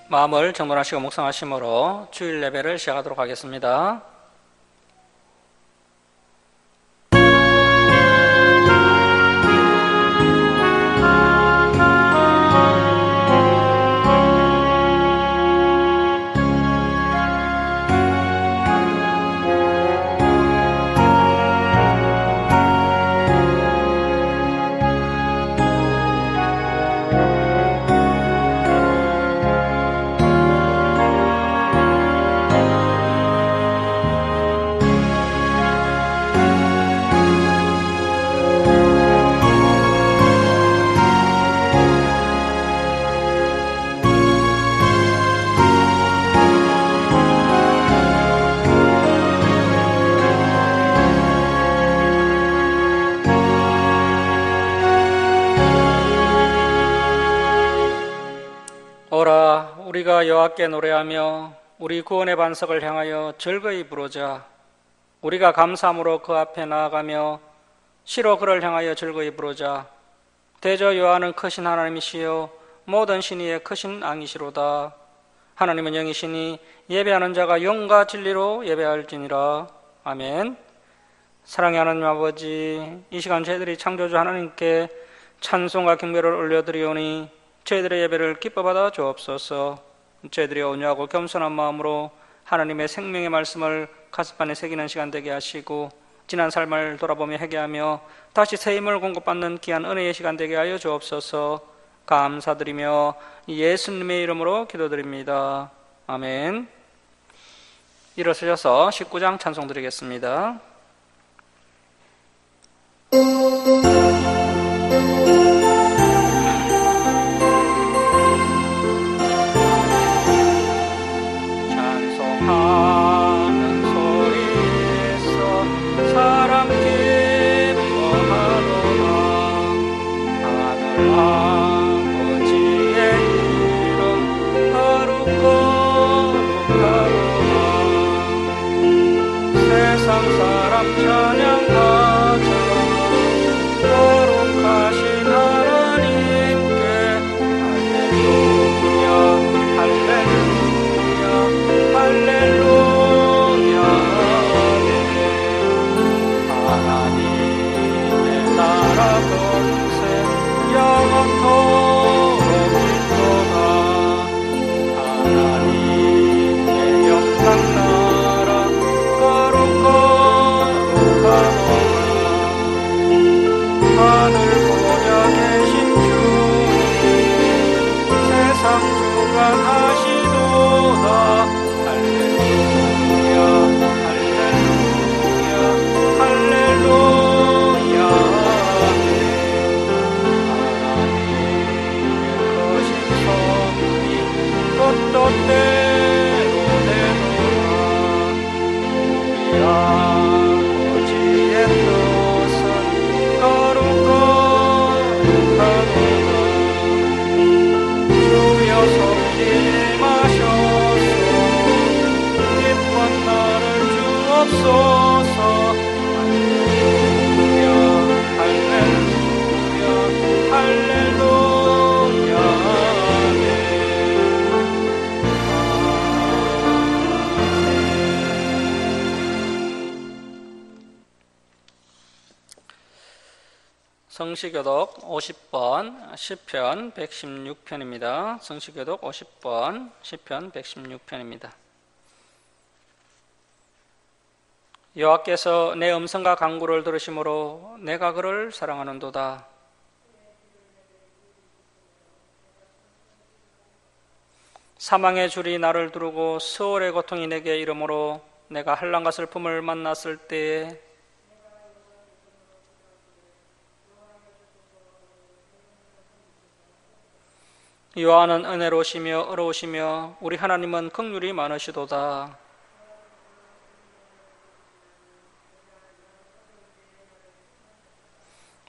마음을 정돈하시고 묵상하심으로 주일 예배를 시작하도록 하겠습니다. 오라, 우리가 여호와께 노래하며 우리 구원의 반석을 향하여 즐거이 부르자. 우리가 감사함으로 그 앞에 나아가며 시로 그를 향하여 즐거이 부르자. 대저 여호와는 크신 하나님이시요 모든 신의의 크신 앙이시로다. 하나님은 영이시니 예배하는 자가 영과 진리로 예배할지니라. 아멘. 사랑의 하나님 아버지, 이 시간 저희들이 창조주 하나님께 찬송과 경배를 올려드리오니 저희들의 예배를 기뻐 받아 주옵소서. 저희들이 온유하고 겸손한 마음으로 하나님의 생명의 말씀을 가슴판에 새기는 시간 되게 하시고 지난 삶을 돌아보며 회개하며 다시 새 힘을 공급받는 귀한 은혜의 시간 되게 하여 주옵소서. 감사드리며 예수님의 이름으로 기도드립니다. 아멘. 일어서셔서 19장 찬송 드리겠습니다. 하는 소리에서 사람 기뻐하노라. 하늘 아버지의 이름 거룩거룩하노라. 세상 사람 찬양하자. 거룩하신 하나님께 할렐루야 할렐루야 할렐루야. 하나님의 나라 권세 영원토록 있도다. 하나님의 영광 나라 거룩거룩하노라. 하늘 보좌 계신 주님 세상 주관하시도다. 할렐루야 할렐루야 할렐루야. 하나님의 크신 섭리 곧 뜻대로 되도다. 우리 아버지의 뜻은 거룩거룩하도다. 주여 속지 마셔서 기쁜 나를 주옵소서. 할렐루야 할렐루야 할렐루야. 성시교독 50번 시편 116편입니다. 성시교독 50번 시편 116편입니다. 여호와께서 내 음성과 간구를 들으심으로 내가 그를 사랑하는도다. 사망의 줄이 나를 두르고 수월의 고통이 내게 이르므로 내가 한란과 슬픔을 만났을 때에 여호와는 은혜로우시며 의로우시며 우리 하나님은 긍휼이 많으시도다.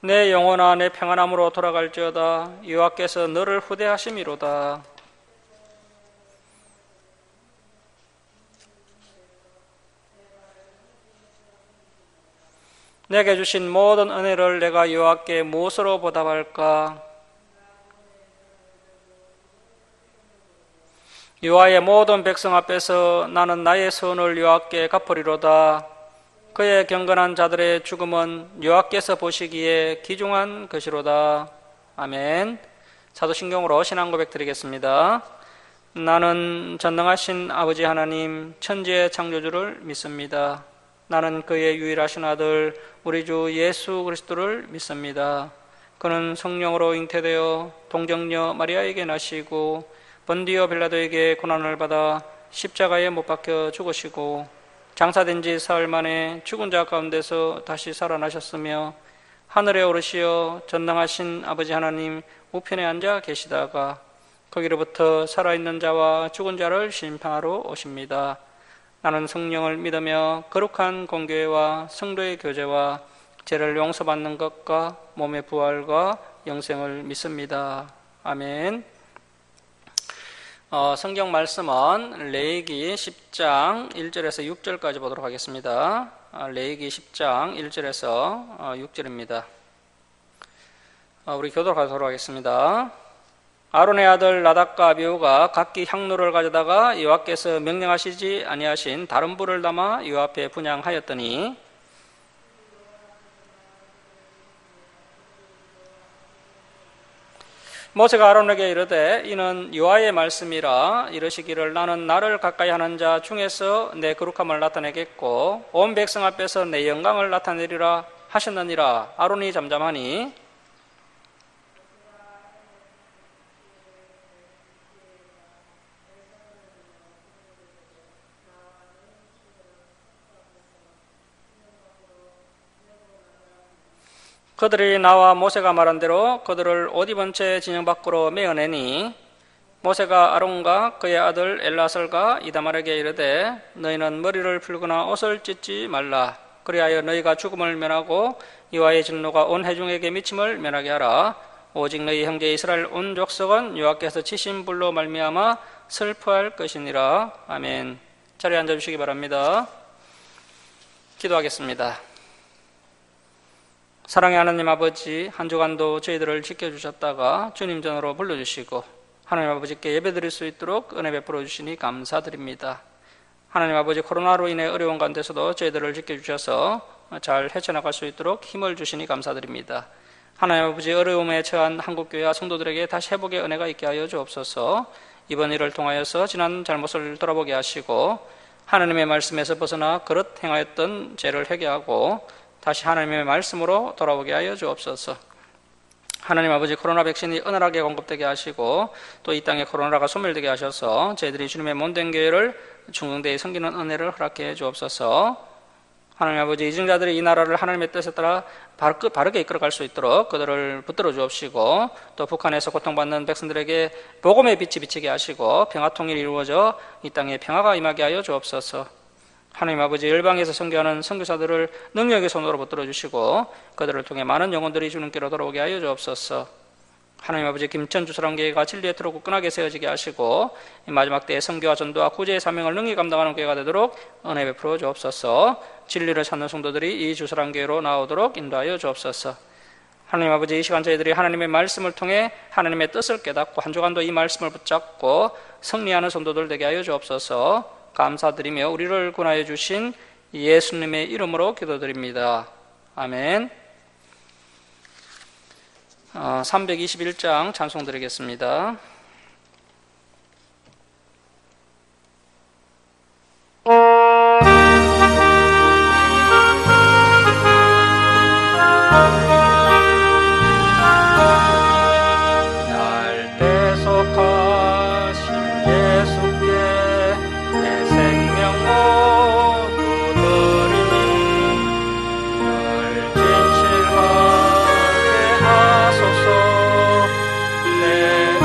내 영혼아 내 평안함으로 돌아갈지어다. 여호와께서 너를 후대하심이로다. 내게 주신 모든 은혜를 내가 여호와께 무엇으로 보답할까? 여호와의 모든 백성 앞에서 나는 나의 선을 여호와께 갚으리로다. 그의 경건한 자들의 죽음은 여호와께서 보시기에 귀중한 것이로다. 아멘. 사도신경으로 신앙 고백 드리겠습니다. 나는 전능하신 아버지 하나님 천지의 창조주를 믿습니다. 나는 그의 유일하신 아들 우리 주 예수 그리스도를 믿습니다. 그는 성령으로 잉태되어 동정녀 마리아에게 나시고 본디오 빌라도에게 고난을 받아 십자가에 못 박혀 죽으시고 장사된 지 사흘 만에 죽은 자 가운데서 다시 살아나셨으며 하늘에 오르시어 전능하신 아버지 하나님 우편에 앉아 계시다가 거기로부터 살아있는 자와 죽은 자를 심판하러 오십니다. 나는 성령을 믿으며 거룩한 공교회와 성도의 교제와 죄를 용서받는 것과 몸의 부활과 영생을 믿습니다. 아멘. 성경 말씀은 레위기 10장 1절에서 6절까지 보도록 하겠습니다. 레위기 10장 1절에서 6절입니다. 우리 교도로 가도록 하겠습니다. 아론의 아들 나답과 아비후가 각기 향로를 가져다가 여호와께서 명령하시지 아니하신 다른 불을 담아 여호와 앞에 분향하였더니 모세가 아론에게 이르되 이는 여호와의 말씀이라 이르시기를 나는 나를 가까이 하는 자 중에서 내 거룩함을 나타내겠고 온 백성 앞에서 내 영광을 나타내리라 하셨느니라. 아론이 잠잠하니 그들이 나와 모세가 말한 대로 그들을 옷 입은 채 진영 밖으로 메어내니 모세가 아론과 그의 아들 엘라설과 이다말에게 이르되 너희는 머리를 풀거나 옷을 찢지 말라. 그리하여 너희가 죽음을 면하고 여호와의 진노가 온 회중에게 미침을 면하게 하라. 오직 너희 형제 이스라엘 온 족속은 여호와께서 치신 불로 말미암아 슬퍼할 것이니라. 아멘. 자리에 앉아주시기 바랍니다. 기도하겠습니다. 사랑의 하나님 아버지, 한 주간도 저희들을 지켜주셨다가 주님 전으로 불러주시고 하나님 아버지께 예배드릴 수 있도록 은혜 베풀어 주시니 감사드립니다. 하나님 아버지, 코로나로 인해 어려운 가운데서도 저희들을 지켜주셔서 잘 헤쳐나갈 수 있도록 힘을 주시니 감사드립니다. 하나님 아버지, 어려움에 처한 한국교회와 성도들에게 다시 회복의 은혜가 있게 하여 주옵소서. 이번 일을 통하여서 지난 잘못을 돌아보게 하시고 하나님의 말씀에서 벗어나 그릇 행하였던 죄를 회개하고 다시 하나님의 말씀으로 돌아오게 하여 주옵소서. 하나님 아버지, 코로나 백신이 은은하게 공급되게 하시고 또 이 땅에 코로나가 소멸되게 하셔서 저희들이 주님의 몸된 교회를 중흥대에 섬기는 은혜를 허락해 주옵소서. 하나님 아버지, 이증자들이 이 나라를 하나님의 뜻에 따라 바르게 이끌어갈 수 있도록 그들을 붙들어 주옵시고 또 북한에서 고통받는 백성들에게 복음의 빛이 비치게 하시고 평화통일이 이루어져 이 땅에 평화가 임하게 하여 주옵소서. 하나님 아버지, 열방에서 선교하는 선교사들을 능력의 손으로 붙들어 주시고 그들을 통해 많은 영혼들이 주님께로 돌아오게 하여 주옵소서. 하나님 아버지, 김천 주사랑교회가 진리의 틀로 굳건하게 세워지게 하시고 이 마지막 때의 선교와 전도와 구제의 사명을 능히 감당하는 교회가 되도록 은혜 베풀어 주옵소서. 진리를 찾는 성도들이 이 주사랑교회로 나오도록 인도하여 주옵소서. 하나님 아버지, 이 시간 저희들이 하나님의 말씀을 통해 하나님의 뜻을 깨닫고 한 주간도 이 말씀을 붙잡고 승리하는 성도들 되게 하여 주옵소서. 감사드리며 우리를 구원하여 주신 예수님의 이름으로 기도드립니다. 아멘. 321장 찬송 드리겠습니다. 내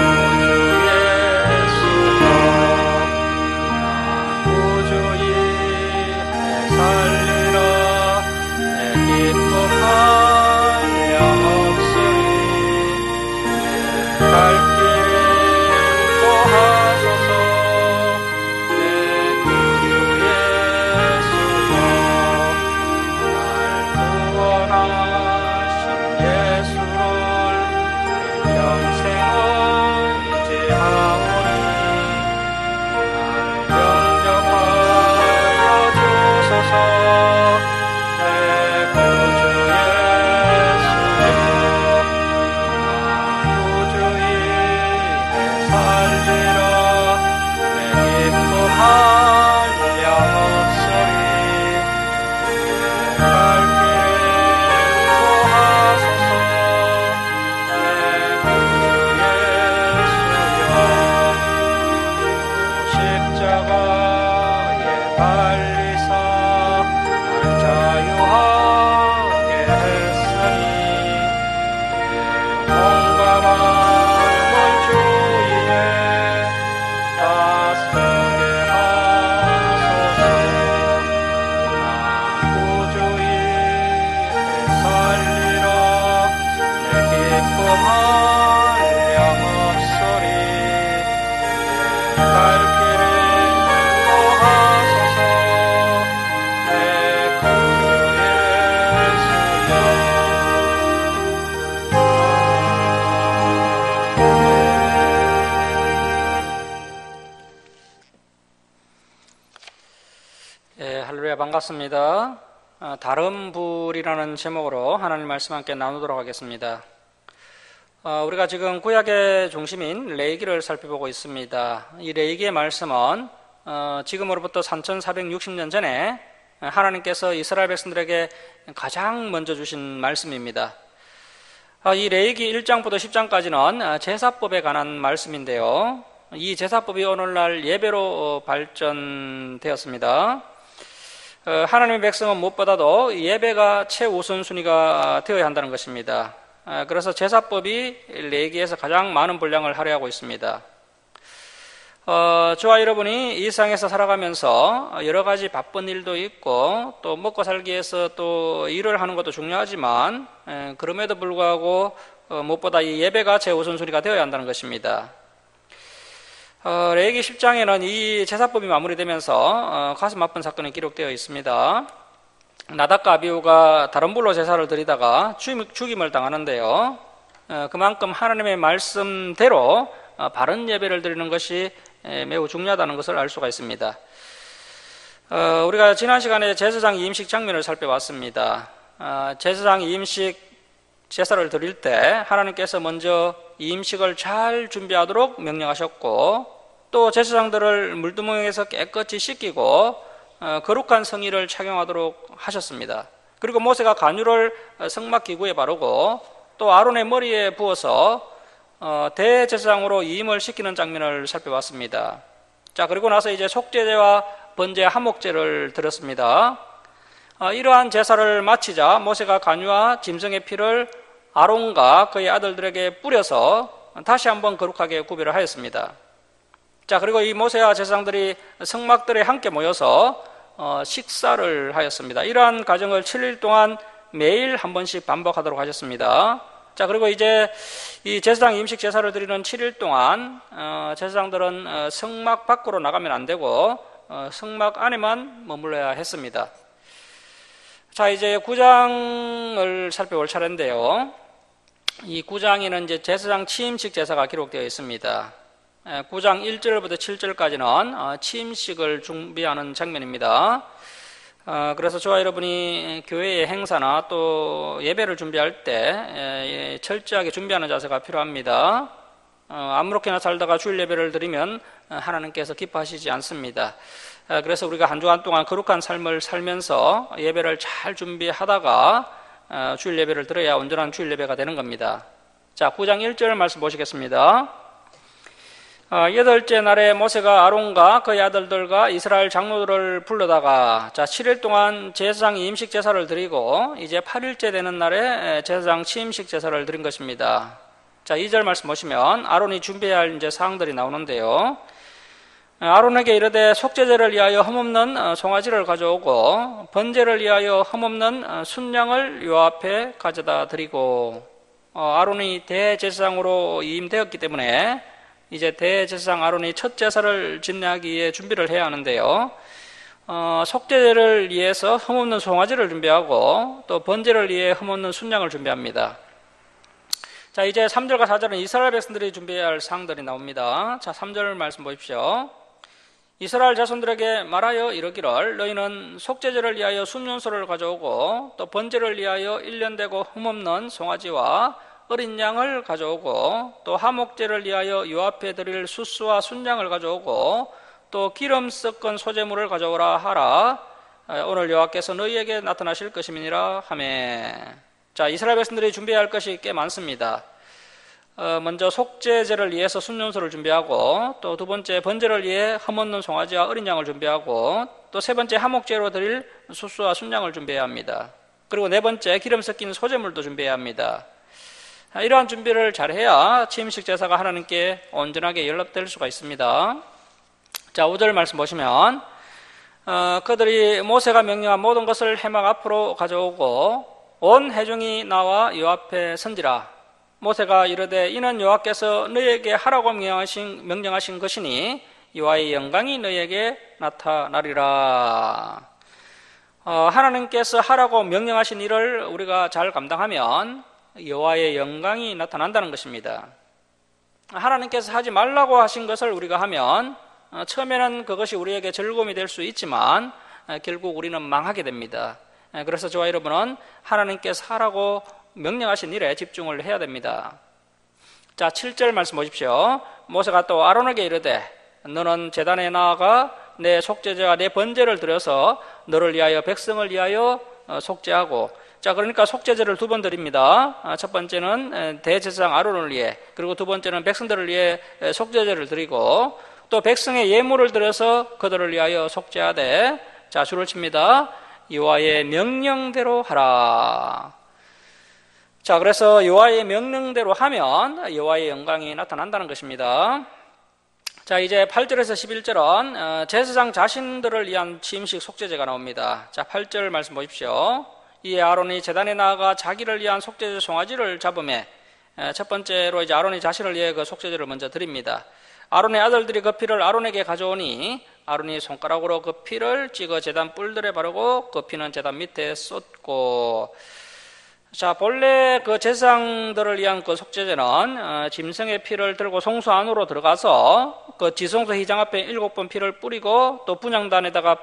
할렐루야, 반갑습니다. 다른 불이라는 제목으로 하나님 말씀 함께 나누도록 하겠습니다. 우리가 지금 구약의 중심인 레위기를 살펴보고 있습니다. 이 레위기의 말씀은 지금으로부터 3460년 전에 하나님께서 이스라엘 백성들에게 가장 먼저 주신 말씀입니다. 이 레위기 1장부터 10장까지는 제사법에 관한 말씀인데요. 이 제사법이 오늘날 예배로 발전되었습니다. 하나님의 백성은 무엇보다도 예배가 최우선순위가 되어야 한다는 것입니다. 그래서 제사법이 레위기에서 가장 많은 분량을 할애하고 있습니다. 저와 여러분이 이 세상에서 살아가면서 여러 가지 바쁜 일도 있고 또 먹고 살기 위해서 또 일을 하는 것도 중요하지만 그럼에도 불구하고 무엇보다 이 예배가 최우선순위가 되어야 한다는 것입니다. 레위기 10장에는 이 제사법이 마무리되면서 가슴 아픈 사건이 기록되어 있습니다. 나답과 아비후가 다른 불로 제사를 드리다가 죽임을 당하는데요. 그만큼 하나님의 말씀대로 바른 예배를 드리는 것이 매우 중요하다는 것을 알 수가 있습니다. 우리가 지난 시간에 제사장 이임식 장면을 살펴봤습니다. 제사장 이임식 제사를 드릴 때 하나님께서 먼저 이임식을 잘 준비하도록 명령하셨고 또 제사장들을 물두멍에서 깨끗이 씻기고 거룩한 성의를 착용하도록 하셨습니다. 그리고 모세가 간유를 성막 기구에 바르고 또 아론의 머리에 부어서 대제사장으로 이임을 시키는 장면을 살펴봤습니다. 자, 그리고 나서 이제 속죄제와 번제 화목제를 드렸습니다. 이러한 제사를 마치자 모세가 간유와 짐승의 피를 아론과 그의 아들들에게 뿌려서 다시 한번 거룩하게 구별을 하였습니다. 자, 그리고 이 모세와 제사장들이 성막들에 함께 모여서 식사를 하였습니다. 이러한 과정을 7일 동안 매일 한 번씩 반복하도록 하셨습니다. 자, 그리고 이제 이 제사장 임식 제사를 드리는 7일 동안 제사장들은 성막 밖으로 나가면 안 되고 성막 안에만 머물러야 했습니다. 자, 이제 9장을 살펴볼 차례인데요. 이 9장에는 이제 제사장 취임식 제사가 기록되어 있습니다. 9장 1절부터 7절까지는 취임식을 준비하는 장면입니다. 그래서 저와 여러분이 교회의 행사나 또 예배를 준비할 때 철저하게 준비하는 자세가 필요합니다. 아무렇게나 살다가 주일 예배를 드리면 하나님께서 기뻐하시지 않습니다. 그래서 우리가 한 주간 동안 거룩한 삶을 살면서 예배를 잘 준비하다가 주일 예배를 드려야 온전한 주일 예배가 되는 겁니다. 자, 9장 1절 말씀 보시겠습니다. 8째 날에 모세가 아론과 그의 아들들과 이스라엘 장로들을 불러다가 7일 동안 제사장 임식 제사를 드리고 이제 8일째 되는 날에 제사장 취임식 제사를 드린 것입니다. 자, 2절 말씀 보시면 아론이 준비해야 할 이제 사항들이 나오는데요. 아론에게 이르되 속죄제를 위하여 흠없는 송아지를 가져오고 번제를 위하여 흠없는 순양을 요 앞에 가져다 드리고 아론이 대제사장으로 임되었기 때문에 이제 대제사장 아론이 첫 제사를 집례하기 위해 준비를 해야 하는데요. 속죄제를 위해서 흠없는 송아지를 준비하고 또 번제를 위해 흠없는 순양을 준비합니다. 자, 이제 3절과 4절은 이스라엘 백성들이 준비해야 할 사항들이 나옵니다. 자, 3절 말씀 보십시오. 이스라엘 자손들에게 말하여 이르기를 너희는 속죄제를 위하여 순년소를 가져오고 또 번제를 위하여 1년 되고 흠없는 송아지와 어린 양을 가져오고 또 화목제를 위하여 요 앞에 드릴 숫수와 순양을 가져오고 또 기름 섞은 소제물을 가져오라 하라. 오늘 여호와께서 너희에게 나타나실 것임이니라 하매. 자, 이스라엘 백성들이 준비해야 할 것이 꽤 많습니다. 먼저 속죄제를 위해서 순년소를 준비하고 또 두 번째 번제를 위해 흠없는 송아지와 어린 양을 준비하고 또 세 번째 화목제로 드릴 숫수와 순양을 준비해야 합니다. 그리고 네 번째 기름 섞인 소제물도 준비해야 합니다. 이러한 준비를 잘해야 취임식 제사가 하나님께 온전하게 연락될 수가 있습니다. 자, 5절 말씀 보시면 그들이 모세가 명령한 모든 것을 해막 앞으로 가져오고 온 회중이 나와 요 앞에 선지라. 모세가 이르되 이는 여호와께서 너희에게 하라고 명령하신 것이니 여호와의 영광이 너희에게 나타나리라. 하나님께서 하라고 명령하신 일을 우리가 잘 감당하면 여호와의 영광이 나타난다는 것입니다. 하나님께서 하지 말라고 하신 것을 우리가 하면 처음에는 그것이 우리에게 즐거움이 될 수 있지만 결국 우리는 망하게 됩니다. 그래서 저와 여러분은 하나님께서 하라고 명령하신 일에 집중을 해야 됩니다. 자, 7절 말씀 보십시오. 모세가 또 아론에게 이르되 너는 제단에 나아가 내 속죄제와 내 번제를 드려서 너를 위하여 백성을 위하여 속죄하고, 자, 그러니까 속죄제를 두 번 드립니다. 첫 번째는 대제사장 아론을 위해, 그리고 두 번째는 백성들을 위해 속죄제를 드리고, 또 백성의 예물을 드려서 그들을 위하여 속죄하되, 자, 줄을 칩니다. 여호와의 명령대로 하라. 자, 그래서 여호와의 명령대로 하면 여호와의 영광이 나타난다는 것입니다. 자, 이제 8절에서 11절은 제사장 자신들을 위한 취임식 속죄제가 나옵니다. 자, 8절 말씀 보십시오. 이에 아론이 제단에 나아가 자기를 위한 속죄제 송아지를 잡으매, 첫 번째로 이제 아론이 자신을 위해 그 속죄제를 먼저 드립니다. 아론의 아들들이 그 피를 아론에게 가져오니 아론이 손가락으로 그 피를 찍어 제단 뿔들에 바르고 그 피는 제단 밑에 쏟고, 자, 본래 그 제사장들을 위한 그 속죄제는 짐승의 피를 들고 성소 안으로 들어가서 그 지성소 휘장 앞에 7번 피를 뿌리고 또 분향단에다가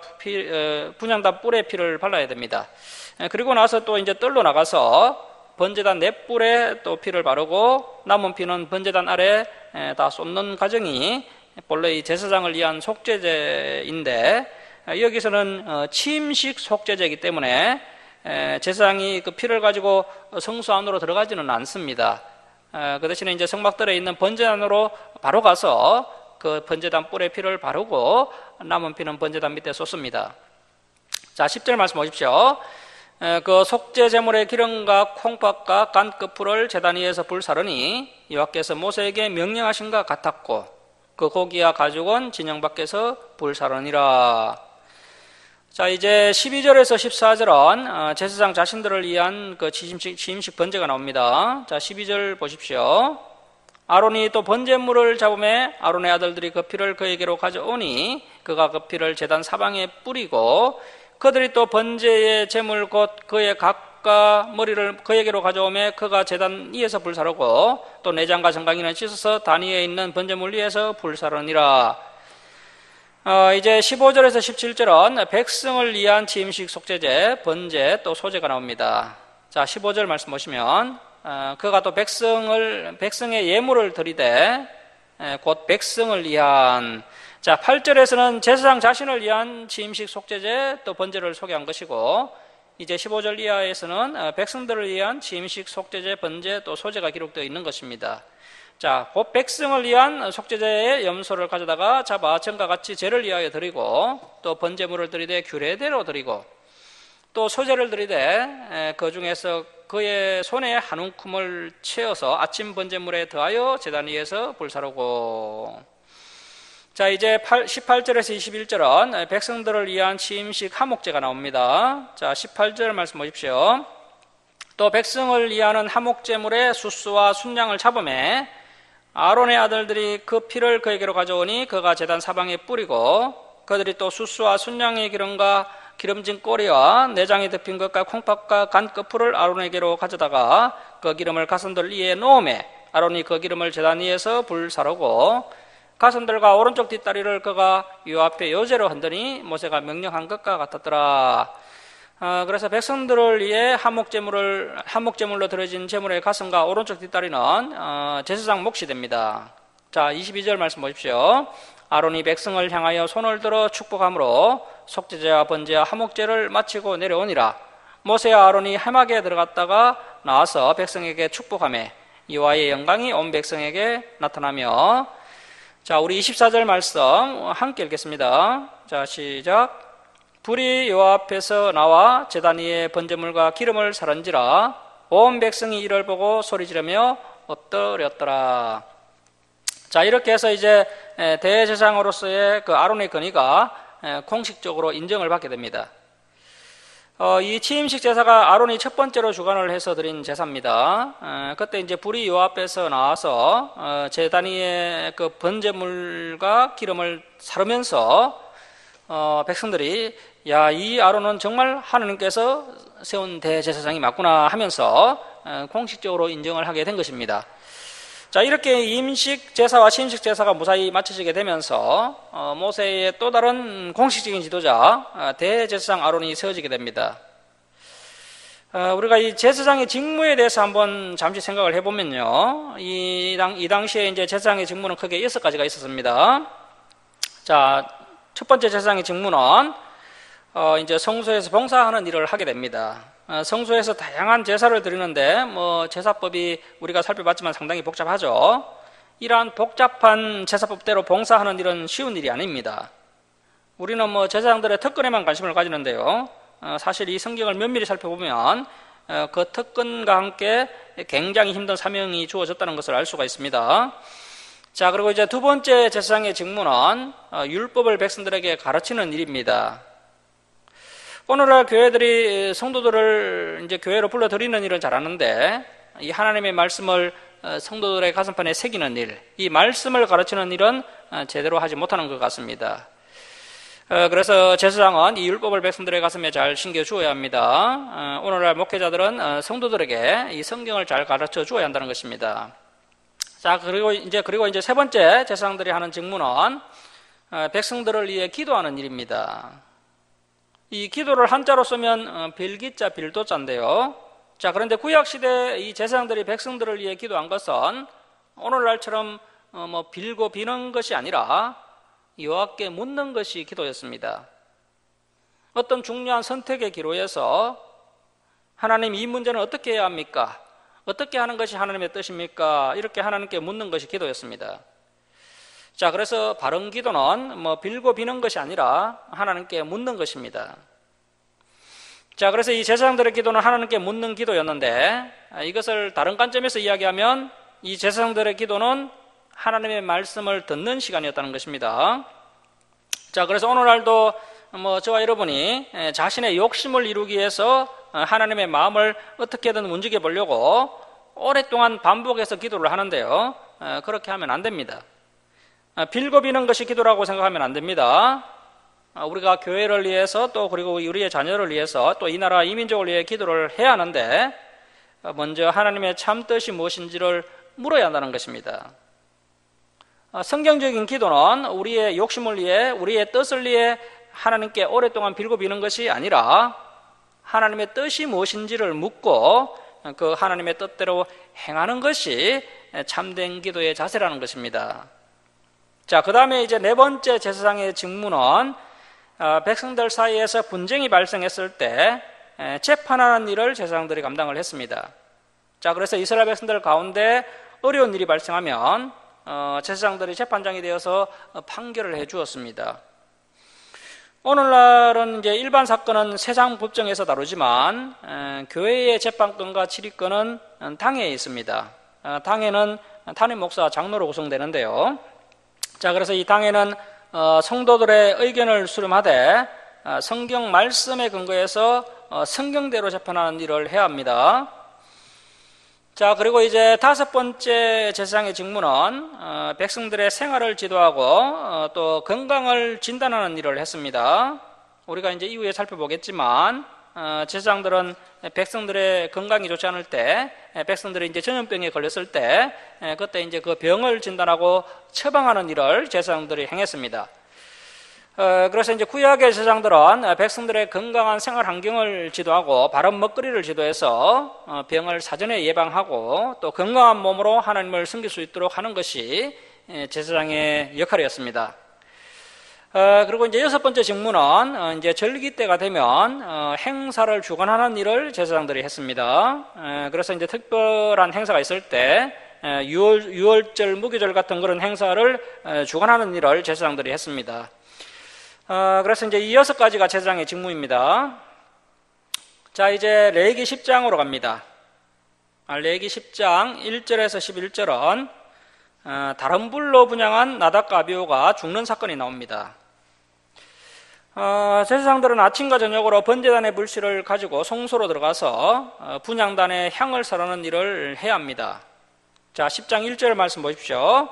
분향단 뿔에 피를 발라야 됩니다. 그리고 나서 또 이제 뜰로 나가서 번제단 네 뿔에 또 피를 바르고 남은 피는 번제단 아래 다 쏟는 과정이 본래 이 제사장을 위한 속죄제인데, 여기서는 취임식 속죄제이기 때문에 제사장이 그 피를 가지고 성소 안으로 들어가지는 않습니다. 그 대신에 이제 성막들에 있는 번제단으로 바로 가서 그 번제단 뿔에 피를 바르고 남은 피는 번제단 밑에 쏟습니다. 자, 10절 말씀 보십시오. 그 속죄 제물의 기름과 콩팥과 간 끝풀을 제단 위에서 불사르니 여호와께서 모세에게 명령하신 것 같았고 그 고기와 가죽은 진영 밖에서 불사르니라. 자, 이제 12절에서 14절은 제사장 자신들을 위한 그 취임식 번제가 나옵니다. 자, 12절 보십시오. 아론이 또 번제물을 잡음에 아론의 아들들이 그 피를 그에게로 가져오니 그가 그 피를 제단 사방에 뿌리고 그들이 또 번제의 제물 곧 그의 각과 머리를 그에게로 가져오매 그가 제단 위에서 불사르고 또 내장과 정강이는 씻어서 단 위에 있는 번제물 위에서 불사르니라. 이제 15절에서 17절은 백성을 위한 취임식 속죄제, 번제, 또 소제가 나옵니다. 자, 15절 말씀 보시면 그가 또 백성의 예물을 드리되 곧 백성을 위한, 자, 8절에서는 제사장 자신을 위한 취임식 속죄제 또 번제를 소개한 것이고, 이제 15절 이하에서는 백성들을 위한 취임식 속죄제, 번제 또 소제가 기록되어 있는 것입니다. 자, 곧 백성을 위한 속죄제의 염소를 가져다가 잡아 전과 같이 제를 위하여 드리고 또 번제물을 드리되 규례대로 드리고 또 소제를 드리되 그 중에서 그의 손에 한 움큼을 채워서 아침 번제물에 더하여 제단 위에서 불사르고. 자, 이제 18절에서 21절은 백성들을 위한 취임식 하목제가 나옵니다. 자, 18절 말씀 보십시오. 또 백성을 위하는 하목제물의 수수와 순양을 잡음에 아론의 아들들이 그 피를 그에게로 가져오니 그가 제단 사방에 뿌리고 그들이 또 수수와 순양의 기름과 기름진 꼬리와 내장이 덮인 것과 콩팥과 간 끝풀을 아론에게로 가져다가 그 기름을 가선들 위에 놓으매 아론이 그 기름을 제단 위에서 불사르고 가선들과 오른쪽 뒷다리를 그가 요 앞에 요제로 흔드니 모세가 명령한 것과 같았더라. 그래서 백성들을 위해 한목제물로 드려진 제물의 가슴과 오른쪽 뒷다리는 제사장 몫이 됩니다. 자, 22절 말씀 보십시오. 아론이 백성을 향하여 손을 들어 축복함으로 속죄제와 번제와 한목제를 마치고 내려오니라. 모세와 아론이 해막에 들어갔다가 나와서 백성에게 축복하며 여호와의 영광이 온 백성에게 나타나며. 자, 우리 24절 말씀 함께 읽겠습니다. 자, 시작. 불이 여호와 앞에서 나와 제단 위에 번제물과 기름을 사른지라 온 백성이 이를 보고 소리지르며 엎드렸더라. 자, 이렇게 해서 이제 대제사장으로서의 그 아론의 권위가 공식적으로 인정을 받게 됩니다. 이 취임식 제사가 아론이 첫 번째로 주관을 해서 드린 제사입니다. 그때 이제 불이 여호와 앞에서 나와서 제단 위에 그 번제물과 기름을 사르면서 백성들이 야, 이 아론은 정말 하나님께서 세운 대제사장이 맞구나 하면서 공식적으로 인정을 하게 된 것입니다. 자, 이렇게 임식 제사와 신식 제사가 무사히 마쳐지게 되면서 모세의 또 다른 공식적인 지도자 대제사장 아론이 세워지게 됩니다. 우리가 이 제사장의 직무에 대해서 한번 잠시 생각을 해보면요, 이 당시에 이제 제사장의 직무는 크게 6가지가 있었습니다. 자, 첫 번째 제사장의 직무는 이제 성소에서 봉사하는 일을 하게 됩니다. 성소에서 다양한 제사를 드리는데 제사법이 우리가 살펴봤지만 상당히 복잡하죠. 이러한 복잡한 제사법대로 봉사하는 일은 쉬운 일이 아닙니다. 우리는 제사장들의 특권에만 관심을 가지는데요, 사실 이 성경을 면밀히 살펴보면 그 특권과 함께 굉장히 힘든 사명이 주어졌다는 것을 알 수가 있습니다. 자, 그리고 이제 두 번째 제사장의 직무는 율법을 백성들에게 가르치는 일입니다. 오늘날 교회들이 성도들을 이제 교회로 불러들이는 일은 잘하는데, 이 하나님의 말씀을 성도들의 가슴판에 새기는 일, 이 말씀을 가르치는 일은 제대로 하지 못하는 것 같습니다. 그래서 제사장은 이 율법을 백성들의 가슴에 잘 심겨 주어야 합니다. 오늘날 목회자들은 성도들에게 이 성경을 잘 가르쳐 주어야 한다는 것입니다. 자, 그리고 이제 세 번째 제사장들이 하는 직무는 백성들을 위해 기도하는 일입니다. 이 기도를 한자로 쓰면 빌기자 빌도자인데요. 자, 그런데 구약시대 이 제사장들이 백성들을 위해 기도한 것은 오늘날처럼 빌고 비는 것이 아니라 여호와께 묻는 것이 기도였습니다. 어떤 중요한 선택의 기로에서 하나님, 이 문제는 어떻게 해야 합니까? 어떻게 하는 것이 하나님의 뜻입니까? 이렇게 하나님께 묻는 것이 기도였습니다. 자, 그래서 바른 기도는 빌고 비는 것이 아니라 하나님께 묻는 것입니다. 자, 그래서 이 제사장들의 기도는 하나님께 묻는 기도였는데, 이것을 다른 관점에서 이야기하면 이 제사장들의 기도는 하나님의 말씀을 듣는 시간이었다는 것입니다. 자, 그래서 오늘날도 저와 여러분이 자신의 욕심을 이루기 위해서 하나님의 마음을 어떻게든 움직여 보려고 오랫동안 반복해서 기도를 하는데요, 그렇게 하면 안 됩니다. 빌고 비는 것이 기도라고 생각하면 안 됩니다. 우리가 교회를 위해서, 또 그리고 우리의 자녀를 위해서, 또 이 나라 이 민족을 위해 기도를 해야 하는데, 먼저 하나님의 참 뜻이 무엇인지를 물어야 한다는 것입니다. 성경적인 기도는 우리의 욕심을 위해, 우리의 뜻을 위해 하나님께 오랫동안 빌고 비는 것이 아니라 하나님의 뜻이 무엇인지를 묻고 그 하나님의 뜻대로 행하는 것이 참된 기도의 자세라는 것입니다. 자, 그 다음에 이제 네 번째 제사장의 직무는 백성들 사이에서 분쟁이 발생했을 때 재판하는 일을 제사장들이 감당을 했습니다. 자, 그래서 이스라엘 백성들 가운데 어려운 일이 발생하면 제사장들이 재판장이 되어서 판결을 해 주었습니다. 오늘날은 이제 일반 사건은 세상 법정에서 다루지만 교회의 재판권과 치리권은 당회에 있습니다. 당회는 담임 목사, 장로로 구성되는데요. 자, 그래서 이 당회는 성도들의 의견을 수렴하되 성경 말씀에 근거해서 성경대로 재판하는 일을 해야 합니다. 자, 그리고 이제 다섯 번째 제사장의 직무는 백성들의 생활을 지도하고 또 건강을 진단하는 일을 했습니다. 우리가 이제 이후에 살펴보겠지만 제사장들은 백성들의 건강이 좋지 않을 때, 백성들이 이제 전염병에 걸렸을 때 그때 이제 그 병을 진단하고 처방하는 일을 제사장들이 행했습니다. 그래서 이제 구약의 제사장들은 백성들의 건강한 생활 환경을 지도하고 바른 먹거리를 지도해서 병을 사전에 예방하고 또 건강한 몸으로 하나님을 섬길 수 있도록 하는 것이 제사장의 역할이었습니다. 그리고 이제 여섯 번째 직무는 이제 절기 때가 되면 행사를 주관하는 일을 제사장들이 했습니다. 그래서 이제 특별한 행사가 있을 때 유월절, 무교절 같은 그런 행사를 주관하는 일을 제사장들이 했습니다. 그래서 이제 이 6가지가 제사장의 직무입니다. 자, 이제 레위기 10장으로 갑니다. 레위기 10장 1절에서 11절은 다른 불로 분향한 나답과 아비후가 죽는 사건이 나옵니다. 제사장들은 아침과 저녁으로 번제단의 불씨를 가지고 성소로 들어가서 분향단에 향을 사르는 일을 해야 합니다. 자, 10장 1절 말씀 보십시오.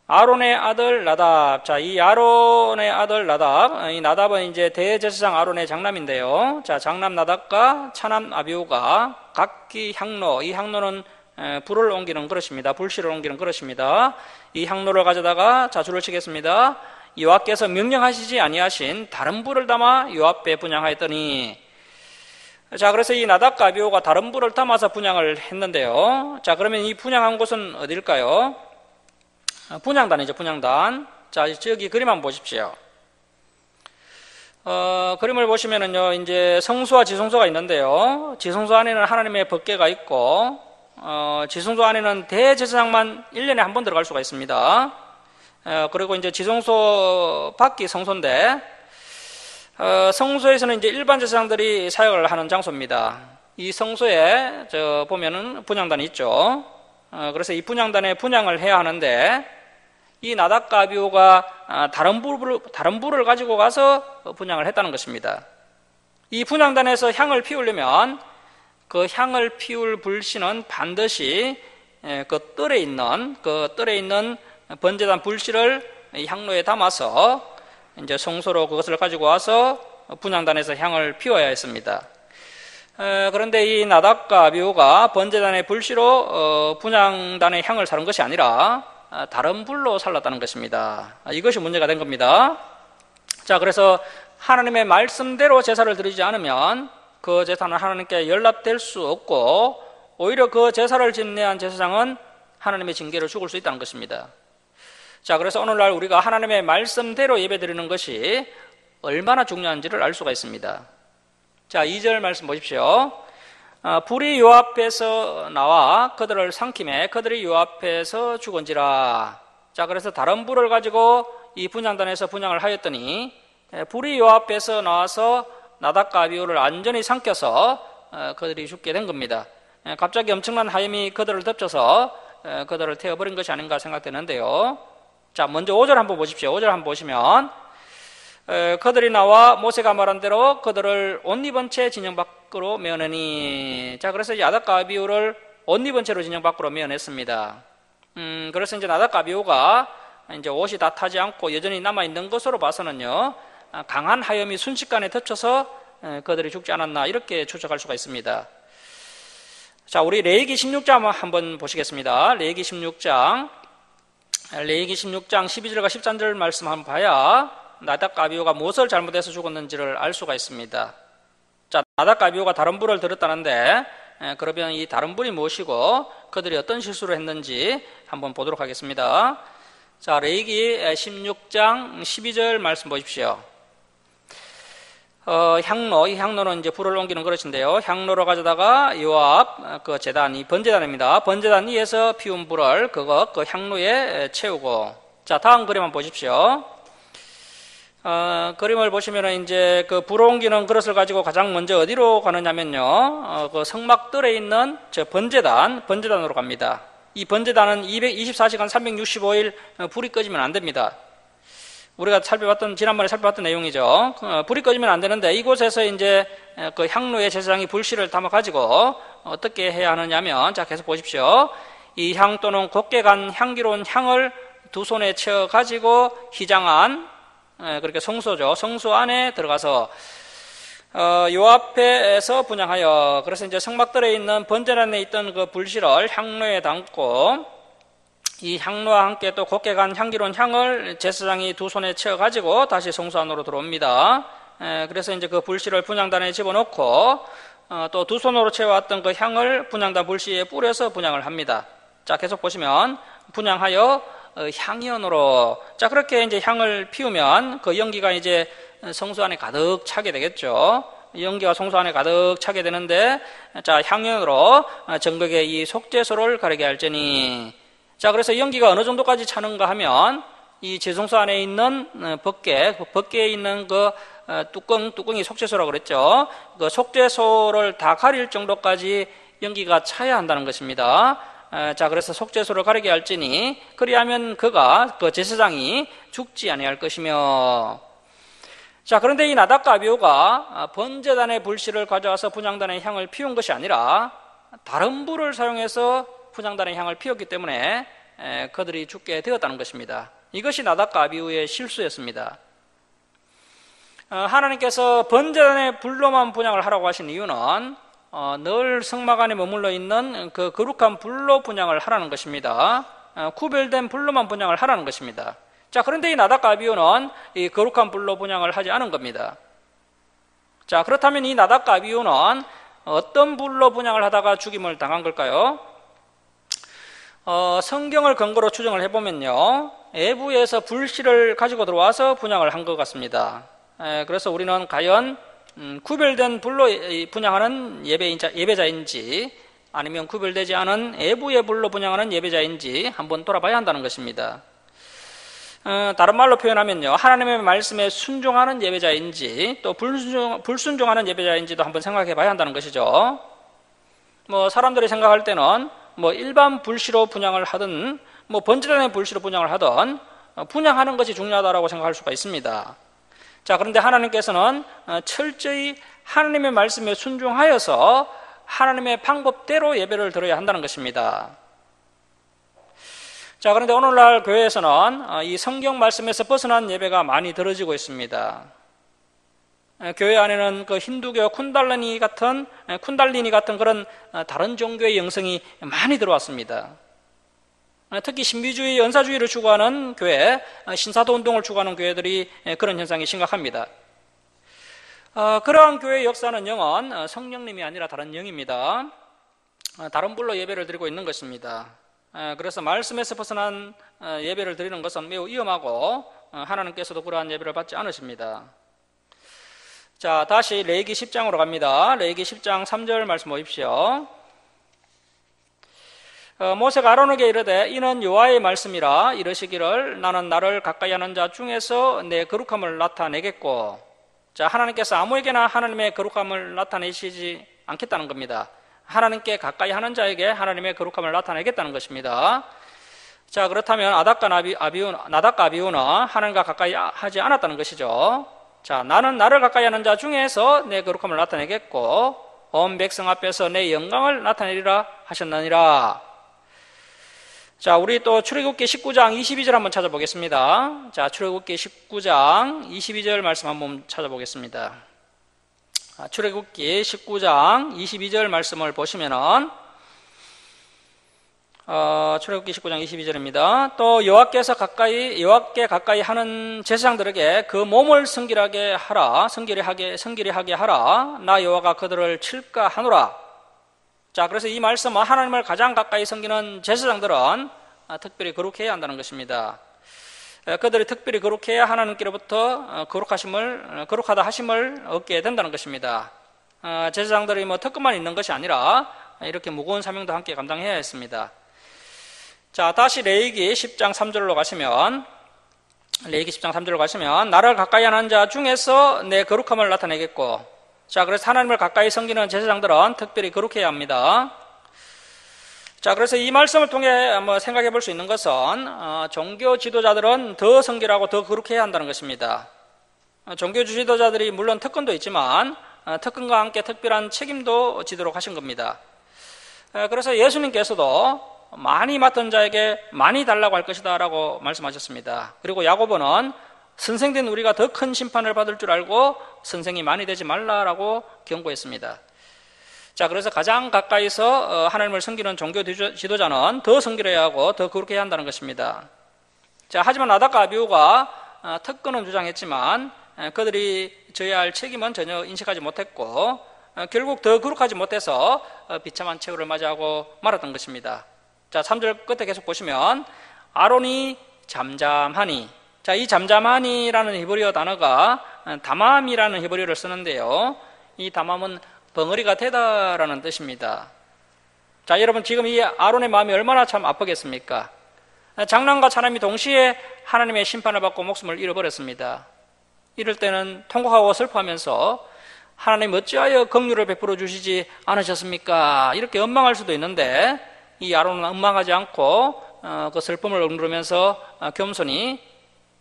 아론의 아들 나답. 자, 이 아론의 아들 나답, 이 나답은 이제 대제사장 아론의 장남인데요. 자, 장남 나답과 차남 아비후가 각기 향로, 이 향로는 불을 옮기는 그릇입니다. 불씨를 옮기는 그릇입니다. 이 향로를 가져다가 자 줄을 치겠습니다. 여호와께서 명령하시지 아니하신 다른 불을 담아 요 앞에 분향하였더니, 자, 그래서 이 나답과 아비후가 다른 불을 담아서 분향을 했는데요. 자, 그러면 이 분향한 곳은 어딜까요? 분향단이죠, 분향단. 자, 저기 그림 한번 보십시오. 그림을 보시면은요, 이제 성소와 지성소가 있는데요. 지성소 안에는 하나님의 법궤가 있고, 지성소 안에는 대제사장만 1년에 한 번 들어갈 수가 있습니다. 그리고 이제 지성소 밖이 성소인데, 성소에서는 이제 일반 제사장들이 사역을 하는 장소입니다. 이 성소에 보면은 분향단이 있죠. 그래서 이 분향단에 분향을 해야 하는데, 이 나답과 아비후가 다른 불을 가지고 가서 분향을 했다는 것입니다. 이 분향단에서 향을 피우려면 그 향을 피울 불씨는 반드시 그 뜰에 있는 번제단 불씨를 향로에 담아서 이제 성소로 그것을 가지고 와서 분향단에서 향을 피워야 했습니다. 그런데 이 나답과 아비후가 번제단의 불씨로 분향단의 향을 사는 것이 아니라 다른 불로 살랐다는 것입니다. 이것이 문제가 된 겁니다. 자, 그래서 하나님의 말씀대로 제사를 드리지 않으면 그 제사는 하나님께 연락될 수 없고, 오히려 그 제사를 진례한 제사장은 하나님의 징계를 죽을 수 있다는 것입니다. 자, 그래서 오늘날 우리가 하나님의 말씀대로 예배드리는 것이 얼마나 중요한지를 알 수가 있습니다. 자, 2절 말씀 보십시오. 불이 요 앞에서 나와 그들을 삼킴에 그들이 요 앞에서 죽은지라. 자, 그래서 다른 불을 가지고 이 분향단에서 분향을 하였더니 불이 요 앞에서 나와서 나답과 아비후를 완전히 삼켜서 그들이 죽게 된 겁니다. 갑자기 엄청난 하염이 그들을 덮쳐서 그들을 태워버린 것이 아닌가 생각되는데요. 자, 먼저 5절 한번 보십시오. 5절 한번 보시면, 그들이 나와 모세가 말한 대로 그들을 옷 입은 채 진영 밖으로 메어내니. 자, 그래서 나답과 아비후를 옷 입은 채로 진영 밖으로 메어냈습니다. 그래서 이제 나답과 아비후가 이제 옷이 다 타지 않고 여전히 남아 있는 것으로 봐서는요, 강한 하염이 순식간에 덮쳐서 그들이 죽지 않았나 이렇게 추측할 수가 있습니다. 자, 우리 레위기 16장 한번 보시겠습니다. 레위기 16장 12절과 13절 말씀 한번 봐야 나답과 아비후가 무엇을 잘못해서 죽었는지를 알 수가 있습니다. 자, 나답과 아비후가 다른 불을 들었다는데, 그러면 이 다른 불이 무엇이고 그들이 어떤 실수를 했는지 한번 보도록 하겠습니다. 자, 레위기 16장 12절 말씀 보십시오. 이 향로는 이제 불을 옮기는 그릇인데요. 향로로 가져다가 요 앞 그 제단, 이 번제단입니다. 번제단 위에서 피운 불을 그 향로에 채우고. 자, 다음 그림 한번 보십시오. 그림을 보시면은 이제 그 불을 옮기는 그릇을 가지고 가장 먼저 어디로 가느냐면요, 그 성막뜰에 있는 저 번제단으로 갑니다. 이 번제단은 224시간 365일 불이 꺼지면 안 됩니다. 우리가 지난번에 살펴봤던 내용이죠. 불이 꺼지면 안 되는데, 이곳에서 이제 그 향로에 제사장이 불씨를 담아가지고 어떻게 해야 하느냐면, 자, 계속 보십시오. 이 향 또는 곱게 간 향기로운 향을 두 손에 채워가지고 휘장 그렇게 성소죠. 성소 안에 들어가서 요 앞에서 분향하여, 그래서 이제 성막들에 있는 번제단에 있던 그 불씨를 향로에 담고, 이 향로와 함께 또 곱게 간 향기로운 향을 제사장이 두 손에 채워가지고 다시 성소 안으로 들어옵니다. 그래서 이제 그 불씨를 분향단에 집어넣고 또 두 손으로 채워왔던 그 향을 분향단 불씨에 뿌려서 분향을 합니다. 자, 계속 보시면 분향하여 향연으로. 자, 그렇게 이제 향을 피우면 그 연기가 이제 성소 안에 가득 차게 되겠죠. 연기가 성소 안에 가득 차게 되는데, 자, 향연으로 전극의 이 속죄소를 가리게 할지니. 자, 그래서 연기가 어느 정도까지 차는가 하면 이 제성소 안에 있는 법궤에 있는 그 뚜껑이 속죄소라고 그랬죠. 그 속죄소를 다 가릴 정도까지 연기가 차야 한다는 것입니다. 자, 그래서 속죄소를 가리게 할지니 그리하면 그 제사장이 죽지 아니할 것이며. 자, 그런데 이 나답과 아비후가 번제단의 불씨를 가져와서 분향단의 향을 피운 것이 아니라 다른 불을 사용해서 분향단의 향을 피웠기 때문에 그들이 죽게 되었다는 것입니다. 이것이 나답과 아비후의 실수였습니다. 하나님께서 번제단의 불로만 분향을 하라고 하신 이유는 늘 성막 안에 머물러 있는 그 거룩한 불로 분향을 하라는 것입니다. 구별된 불로만 분향을 하라는 것입니다. 자, 그런데 이 나답과 아비후는 이 거룩한 불로 분향을 하지 않은 겁니다. 자, 그렇다면 이 나답과 아비후는 어떤 불로 분향을 하다가 죽임을 당한 걸까요? 성경을 근거로 추정을 해보면요, 외부에서 불씨를 가지고 들어와서 분향을 한 것 같습니다. 그래서 우리는 과연 구별된 불로 분향하는 예배자인지 아니면 구별되지 않은 외부의 불로 분향하는 예배자인지 한번 돌아봐야 한다는 것입니다. 다른 말로 표현하면요, 하나님의 말씀에 순종하는 예배자인지 또 불순종하는 예배자인지도 한번 생각해 봐야 한다는 것이죠. 사람들이 생각할 때는 일반 불씨로 분향을 하든 번제단의 불씨로 분향을 하든 분향하는 것이 중요하다고 생각할 수가 있습니다. 자, 그런데 하나님께서는 철저히 하나님의 말씀에 순종하여서 하나님의 방법대로 예배를 드려야 한다는 것입니다. 자, 그런데 오늘날 교회에서는 이 성경 말씀에서 벗어난 예배가 많이 드려지고 있습니다. 교회 안에는 그 힌두교 쿤달리니 같은 그런 다른 종교의 영성이 많이 들어왔습니다. 특히 신비주의, 연사주의를 추구하는 교회, 신사도 운동을 추구하는 교회들이 그런 현상이 심각합니다. 그러한 교회의 역사는 영은 성령님이 아니라 다른 영입니다. 다른 불로 예배를 드리고 있는 것입니다. 그래서 말씀에서 벗어난 예배를 드리는 것은 매우 위험하고 하나님께서도 그러한 예배를 받지 않으십니다. 자, 다시 레위기 10장으로 갑니다. 레위기 10장 3절 말씀 보십시오. 모세가 아론에게 이르되 이는 여호와의 말씀이라 이르시기를 나는 나를 가까이 하는 자 중에서 내 거룩함을 나타내겠고. 자, 하나님께서 아무에게나 하나님의 거룩함을 나타내시지 않겠다는 겁니다. 하나님께 가까이 하는 자에게 하나님의 거룩함을 나타내겠다는 것입니다. 자, 그렇다면 나답과 아비후는 하나님과 가까이 하지 않았다는 것이죠. 자, 나는 나를 가까이 하는 자 중에서 내 거룩함을 나타내겠고 온 백성 앞에서 내 영광을 나타내리라 하셨느니라. 자, 우리 또 출애굽기 19장 22절 한번 찾아보겠습니다. 자, 출애굽기 19장 22절 말씀 한번 찾아보겠습니다. 출애굽기 19장 22절 말씀을 보시면은 출애굽기 19장 22절입니다. 또 여호와께 가까이 하는 제사장들에게 그 몸을 성결하게 하라. 나 여호와가 그들을 칠까 하노라. 자, 그래서 이 말씀은 하나님을 가장 가까이 섬기는 제사장들은 특별히 거룩해야 한다는 것입니다. 그들이 특별히 거룩해야 하나님께로부터 거룩하다 하심을 얻게 된다는 것입니다. 제사장들이 특권만 있는 것이 아니라 이렇게 무거운 사명도 함께 감당해야 했습니다. 자, 다시 레위기 10장 3절로 가시면 나를 가까이 하는 자 중에서 내 거룩함을 나타내겠고. 자, 그래서 하나님을 가까이 섬기는 제사장들은 특별히 거룩해야 합니다. 자, 그래서 이 말씀을 통해 한번 생각해 볼 수 있는 것은 종교 지도자들은 더 성결하고 더 거룩해야 한다는 것입니다. 종교 지도자들이 물론 특권도 있지만 특권과 함께 특별한 책임도 지도록 하신 겁니다. 그래서 예수님께서도 많이 맡은 자에게 많이 달라고 할 것이다 라고 말씀하셨습니다. 그리고 야고보는 선생된 우리가 더 큰 심판을 받을 줄 알고 선생이 많이 되지 말라라고 경고했습니다. 자, 그래서 가장 가까이서 하나님을 섬기는 종교 지도자는 더 성결해야 하고 더 거룩해야 한다는 것입니다. 자, 하지만 나답과 아비후가 특권은 주장했지만 그들이 져야 할 책임은 전혀 인식하지 못했고 결국 더 거룩하지 못해서 비참한 최후를 맞이하고 말았던 것입니다. 자, 3절 끝에 계속 보시면 아론이 잠잠하니. 자, 이 잠잠하니라는 히브리어 단어가 담함이라는 히브리어를 쓰는데요. 이 담함은 벙어리가 되다라는 뜻입니다. 자, 여러분 지금 이 아론의 마음이 얼마나 참 아프겠습니까? 장남과 차남이 동시에 하나님의 심판을 받고 목숨을 잃어버렸습니다. 이럴 때는 통곡하고 슬퍼하면서 하나님 어찌하여 긍휼을 베풀어 주시지 않으셨습니까? 이렇게 원망할 수도 있는데 이 아론은 원망하지 않고 그 슬픔을 억누르면서 겸손히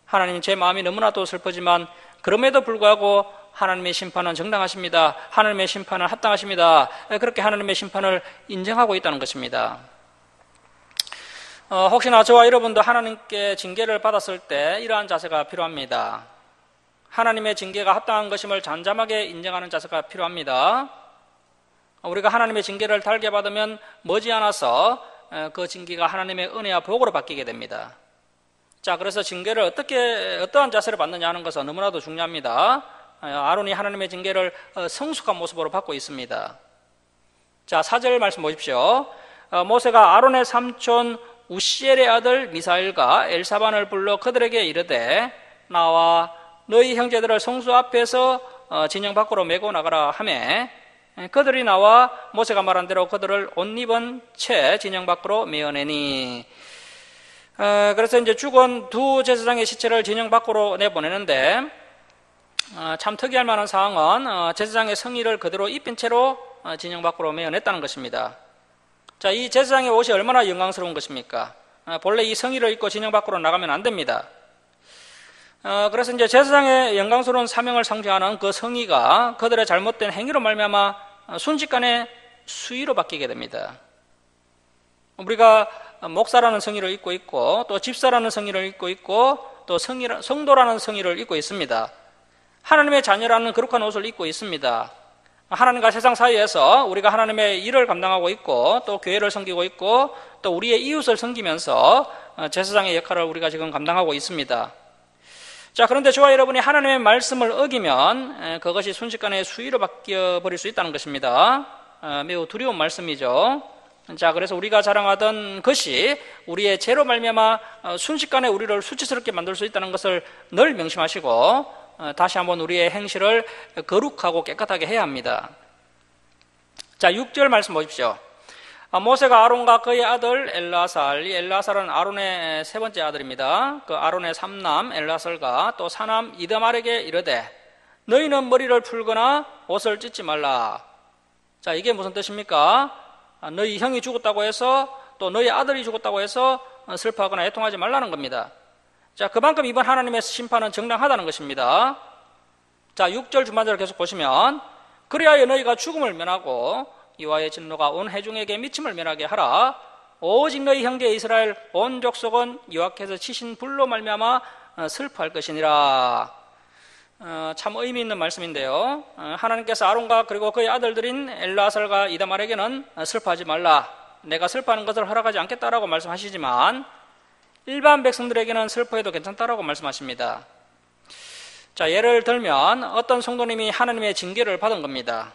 하나님 제 마음이 너무나도 슬프지만 그럼에도 불구하고 하나님의 심판은 정당하십니다. 하나님의 심판은 합당하십니다. 그렇게 하나님의 심판을 인정하고 있다는 것입니다. 혹시나 저와 여러분도 하나님께 징계를 받았을 때 이러한 자세가 필요합니다. 하나님의 징계가 합당한 것임을 잠잠하게 인정하는 자세가 필요합니다. 우리가 하나님의 징계를 달게 받으면 머지않아서 그 징계가 하나님의 은혜와 복으로 바뀌게 됩니다. 자, 그래서 징계를 어떠한 자세로 받느냐 하는 것은 너무나도 중요합니다. 아론이 하나님의 징계를 성숙한 모습으로 받고 있습니다. 자, 4절 말씀 보십시오. 모세가 아론의 삼촌 우시엘의 아들 미사엘과 엘사반을 불러 그들에게 이르되 나와 너희 형제들을 성수 앞에서 진영 밖으로 메고 나가라 하매 그들이 나와 모세가 말한 대로 그들을 옷 입은 채 진영 밖으로 메어내니. 그래서 이제 죽은 두 제사장의 시체를 진영 밖으로 내보내는데 참 특이할 만한 사항은 제사장의 성의를 그대로 입힌 채로 진영 밖으로 메어냈다는 것입니다. 자, 이 제사장의 옷이 얼마나 영광스러운 것입니까? 본래 이 성의를 입고 진영 밖으로 나가면 안 됩니다. 그래서 이제 제사장의 영광스러운 사명을 상징하는 그 성의가 그들의 잘못된 행위로 말미암아 순식간에 수위로 바뀌게 됩니다. 우리가 목사라는 성의를 입고 있고 또 집사라는 성의를 입고 있고 또 성도라는 성의를 입고 있습니다. 하나님의 자녀라는 거룩한 옷을 입고 있습니다. 하나님과 세상 사이에서 우리가 하나님의 일을 감당하고 있고 또 교회를 섬기고 있고 또 우리의 이웃을 섬기면서 제사장의 역할을 우리가 지금 감당하고 있습니다. 자, 그런데 저와 여러분이 하나님의 말씀을 어기면 그것이 순식간에 수위로 바뀌어버릴 수 있다는 것입니다. 매우 두려운 말씀이죠. 자, 그래서 우리가 자랑하던 것이 우리의 죄로 말미암아 순식간에 우리를 수치스럽게 만들 수 있다는 것을 늘 명심하시고 다시 한번 우리의 행실을 거룩하고 깨끗하게 해야 합니다. 자, 6절 말씀 보십시오. 모세가 아론과 그의 아들 엘라살, 이 엘라살은 아론의 세 번째 아들입니다. 그 아론의 삼남 엘라살과 또 사남 이드말에게 이르되 너희는 머리를 풀거나 옷을 찢지 말라. 자, 이게 무슨 뜻입니까? 너희 형이 죽었다고 해서 또 너희 아들이 죽었다고 해서 슬퍼하거나 애통하지 말라는 겁니다. 자, 그만큼 이번 하나님의 심판은 정당하다는 것입니다. 자, 6절 중반절을 계속 보시면 그리하여 너희가 죽음을 면하고 여호와의 진노가 온 회중에게 미침을 면하게 하라. 오직 너희 형제 이스라엘 온 족속은 여호와께서 치신 불로 말미암아 슬퍼할 것이니라. 참 의미 있는 말씀인데요. 하나님께서 아론과 그리고 그의 아들들인 엘라살과 이다말에게는 슬퍼하지 말라, 내가 슬퍼하는 것을 허락하지 않겠다라고 말씀하시지만 일반 백성들에게는 슬퍼해도 괜찮다라고 말씀하십니다. 자, 예를 들면 어떤 성도님이 하나님의 징계를 받은 겁니다.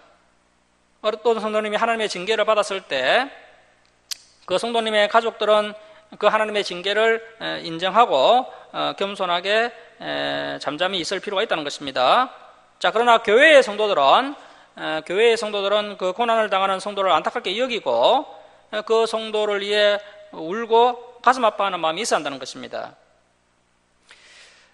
어떤 성도님이 하나님의 징계를 받았을 때 그 성도님의 가족들은 그 하나님의 징계를 인정하고 겸손하게 잠잠히 있을 필요가 있다는 것입니다. 자, 그러나 교회의 성도들은 그 고난을 당하는 성도를 안타깝게 여기고 그 성도를 위해 울고 가슴 아파하는 마음이 있어야 한다는 것입니다.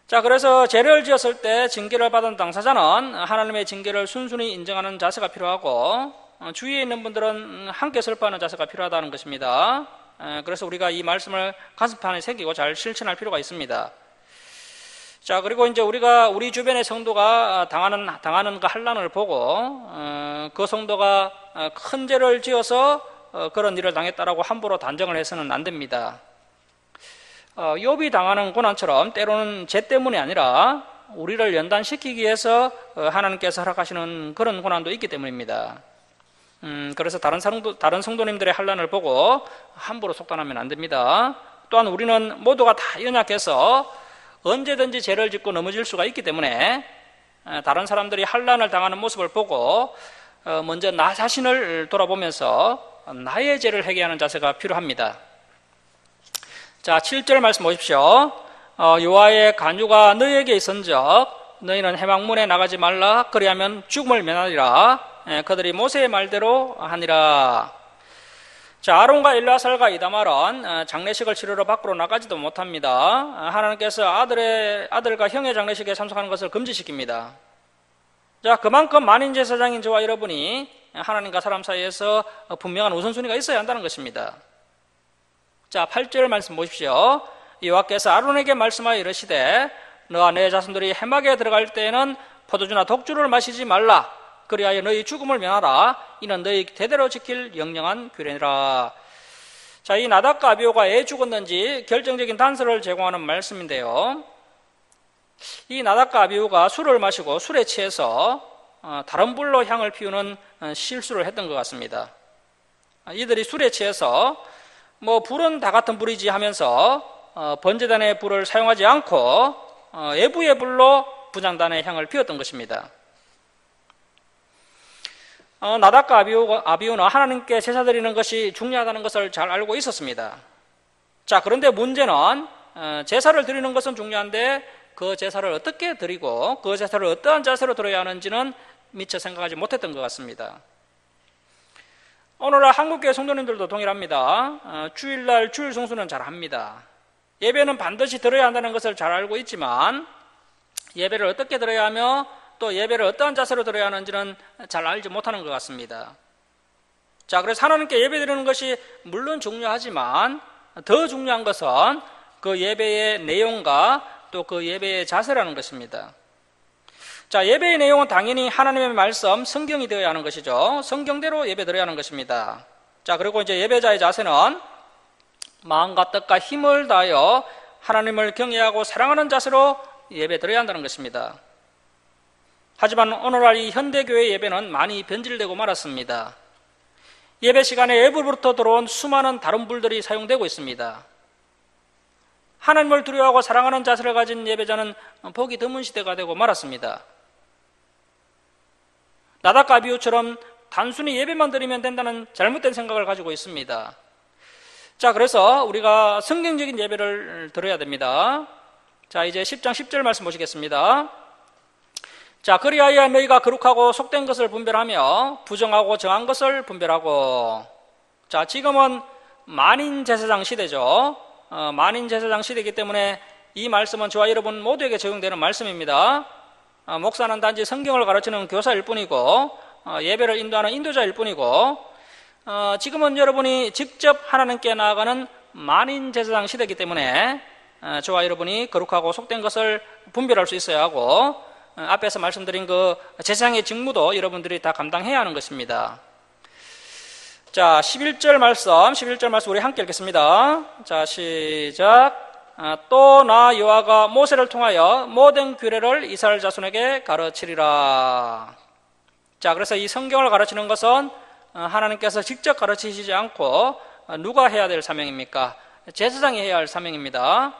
자, 그래서 죄를 지었을 때 징계를 받은 당사자는 하나님의 징계를 순순히 인정하는 자세가 필요하고 주위에 있는 분들은 함께 슬퍼하는 자세가 필요하다는 것입니다. 그래서 우리가 이 말씀을 가슴판에 새기고 잘 실천할 필요가 있습니다. 자, 그리고 이제 우리가 우리 주변의 성도가 당하는 그 환난을 보고 그 성도가 큰 죄를 지어서 그런 일을 당했다라고 함부로 단정을 해서는 안 됩니다. 욥이 당하는 고난처럼 때로는 죄 때문이 아니라 우리를 연단시키기 위해서 하나님께서 허락하시는 그런 고난도 있기 때문입니다. 그래서 다른 성도님들의 환난을 보고 함부로 속단하면 안 됩니다. 또한 우리는 모두가 다 연약해서 언제든지 죄를 짓고 넘어질 수가 있기 때문에 다른 사람들이 환난을 당하는 모습을 보고 먼저 나 자신을 돌아보면서 나의 죄를 회개하는 자세가 필요합니다. 자, 7절 말씀 보십시오. 여호와의 간유가 너희에게 있은즉 너희는 해방문에 나가지 말라. 그리하면 죽음을 면하리라. 그들이 모세의 말대로 하니라. 자, 아론과 엘라살과 이다말은 장례식을 치르러 밖으로 나가지도 못합니다. 하나님께서 아들과 형의 장례식에 참석하는 것을 금지시킵니다. 자, 그만큼 만인 제사장인 저와 여러분이 하나님과 사람 사이에서 분명한 우선순위가 있어야 한다는 것입니다. 자, 8절 말씀 보십시오. 여호와께서 아론에게 말씀하여 이르시되 너와 내 자손들이 해막에 들어갈 때에는 포도주나 독주를 마시지 말라. 그리하여 너희 죽음을 면하라. 이는 너희 대대로 지킬 영영한 규례니라. 자, 이 나답과 아비후가 왜 죽었는지 결정적인 단서를 제공하는 말씀인데요. 이 나답과 아비후가 술을 마시고 술에 취해서 다른 불로 향을 피우는 실수를 했던 것 같습니다. 이들이 술에 취해서 불은 다 같은 불이지 하면서 번제단의 불을 사용하지 않고 외부의 불로 분향단의 향을 피웠던 것입니다. 나답과 아비후는 하나님께 제사 드리는 것이 중요하다는 것을 잘 알고 있었습니다. 자, 그런데 문제는 제사를 드리는 것은 중요한데 그 제사를 어떻게 드리고 그 제사를 어떠한 자세로 드려야 하는지는 미처 생각하지 못했던 것 같습니다. 오늘날 한국교회 성도님들도 동일합니다. 주일날 주일 성수는 잘합니다. 예배는 반드시 드려야 한다는 것을 잘 알고 있지만 예배를 어떻게 드려야 하며 또 예배를 어떠한 자세로 드려야 하는지는 잘 알지 못하는 것 같습니다. 자, 그래서 하나님께 예배 드리는 것이 물론 중요하지만 더 중요한 것은 그 예배의 내용과 또 그 예배의 자세라는 것입니다. 자, 예배의 내용은 당연히 하나님의 말씀, 성경이 되어야 하는 것이죠. 성경대로 예배 드려야 하는 것입니다. 자, 그리고 이제 예배자의 자세는 마음과 뜻과 힘을 다하여 하나님을 경외하고 사랑하는 자세로 예배 드려야 한다는 것입니다. 하지만 오늘날 이 현대교회 예배는 많이 변질되고 말았습니다. 예배 시간에 외부로부터 들어온 수많은 다른 불들이 사용되고 있습니다. 하나님을 두려워하고 사랑하는 자세를 가진 예배자는 보기 드문 시대가 되고 말았습니다. 나답과 아비후처럼 단순히 예배만 드리면 된다는 잘못된 생각을 가지고 있습니다. 자, 그래서 우리가 성경적인 예배를 드려야 됩니다. 자, 이제 10장 10절 말씀 보시겠습니다. 자, 그리하여 너희가 거룩하고 속된 것을 분별하며 부정하고 정한 것을 분별하고. 자, 지금은 만인 제사장 시대죠. 만인 제사장 시대이기 때문에 이 말씀은 저와 여러분 모두에게 적용되는 말씀입니다. 목사는 단지 성경을 가르치는 교사일 뿐이고 예배를 인도하는 인도자일 뿐이고 지금은 여러분이 직접 하나님께 나아가는 만인 제사장 시대이기 때문에 저와 여러분이 거룩하고 속된 것을 분별할 수 있어야 하고 앞에서 말씀드린 그 제사장의 직무도 여러분들이 다 감당해야 하는 것입니다. 자, 11절 말씀 우리 함께 읽겠습니다. 자, 시작. 또 나 여호와가 모세를 통하여 모든 규례를 이스라엘 자손에게 가르치리라. 자, 그래서 이 성경을 가르치는 것은 하나님께서 직접 가르치시지 않고 누가 해야 될 사명입니까? 제사장이 해야 할 사명입니다.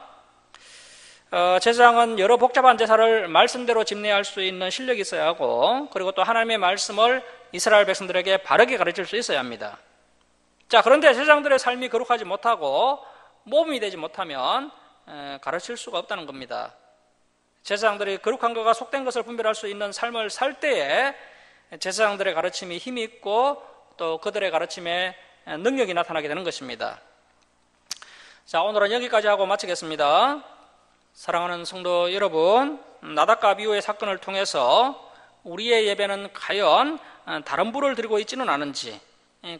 제사장은 여러 복잡한 제사를 말씀대로 집례할 수 있는 실력이 있어야 하고 그리고 또 하나님의 말씀을 이스라엘 백성들에게 바르게 가르칠 수 있어야 합니다. 자, 그런데 제사장들의 삶이 거룩하지 못하고 모범이 되지 못하면 가르칠 수가 없다는 겁니다. 제사장들이 거룩한 것과 속된 것을 분별할 수 있는 삶을 살 때에 제사장들의 가르침이 힘이 있고 또 그들의 가르침에 능력이 나타나게 되는 것입니다. 자, 오늘은 여기까지 하고 마치겠습니다. 사랑하는 성도 여러분, 나답과 아비후의 사건을 통해서 우리의 예배는 과연 다른 불을 드리고 있지는 않은지,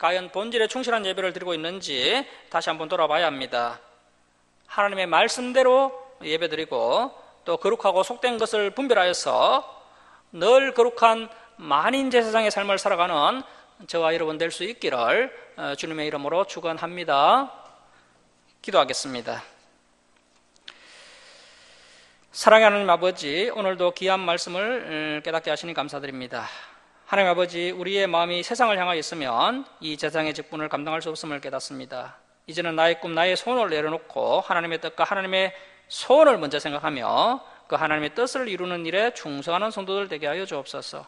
과연 본질에 충실한 예배를 드리고 있는지 다시 한번 돌아봐야 합니다. 하나님의 말씀대로 예배드리고 또 거룩하고 속된 것을 분별하여서 늘 거룩한 만인 제사장의 삶을 살아가는 저와 여러분 될 수 있기를 주님의 이름으로 축원합니다. 기도하겠습니다. 사랑하는 하나님 아버지, 오늘도 귀한 말씀을 깨닫게 하시니 감사드립니다. 하나님 아버지, 우리의 마음이 세상을 향하여 있으면 이 제사장의 직분을 감당할 수 없음을 깨닫습니다. 이제는 나의 꿈, 나의 소원을 내려놓고 하나님의 뜻과 하나님의 소원을 먼저 생각하며 그 하나님의 뜻을 이루는 일에 충성하는 성도들 되게 하여 주옵소서.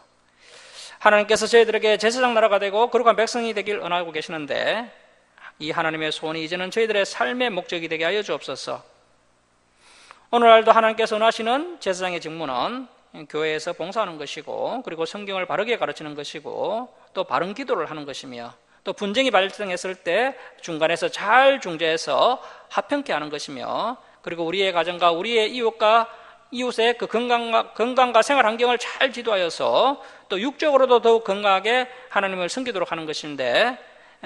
하나님께서 저희들에게 제사장 나라가 되고 거룩한 백성이 되길 원하고 계시는데 이 하나님의 소원이 이제는 저희들의 삶의 목적이 되게 하여 주옵소서. 오늘날도 하나님께서 원하시는 제사장의 직무는 교회에서 봉사하는 것이고 그리고 성경을 바르게 가르치는 것이고 또 바른 기도를 하는 것이며 또 분쟁이 발생했을 때 중간에서 잘 중재해서 화평케 하는 것이며 그리고 우리의 가정과 우리의 이웃의 그 건강과 생활 환경을 잘 지도하여서 또 육적으로도 더욱 건강하게 하나님을 섬기도록 하는 것인데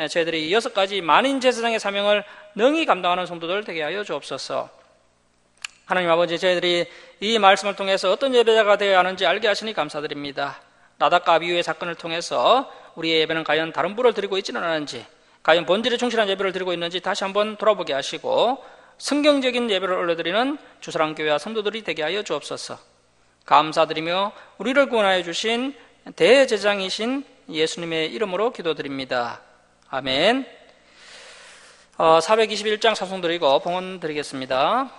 저희들이 이 6가지 만인 제사장의 사명을 능히 감당하는 성도들 되게 하여 주옵소서. 하나님 아버지, 저희들이 이 말씀을 통해서 어떤 예배자가 되어야 하는지 알게 하시니 감사드립니다. 나답과 아비후의 사건을 통해서 우리의 예배는 과연 다른 불을 드리고 있지는 않은지, 과연 본질에 충실한 예배를 드리고 있는지 다시 한번 돌아보게 하시고 성경적인 예배를 올려드리는 주사랑교회와 성도들이 되게 하여 주옵소서. 감사드리며 우리를 구원하여 주신 대제장이신 예수님의 이름으로 기도드립니다. 아멘. 421장 찬송 드리고 봉헌 드리겠습니다.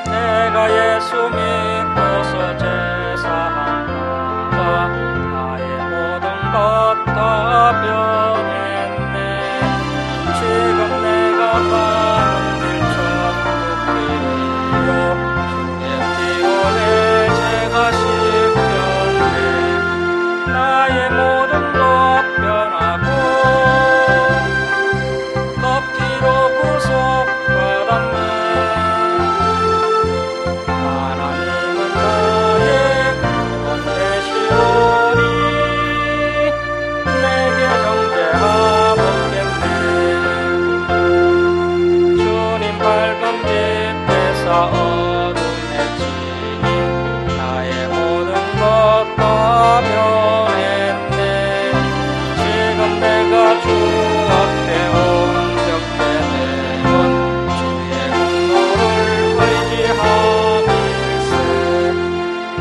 내가 예수 믿고서 제사함과 나의 모든 것 다 변했네. 지금 내가 가는 길 천국길이요 주의 피오래 제가 씻겼네. 나의 모든 것 변하고 그 피로 구속받았네. 하나님은 나의 구원 되시오니 내게 정죄하옵겠네. 주님 밝은 빛에서 어둠에 치니 나의 모든 것 다 변했네. 지금 내가 주 앞에 온전케 되면 주의 공로를 의지함일세.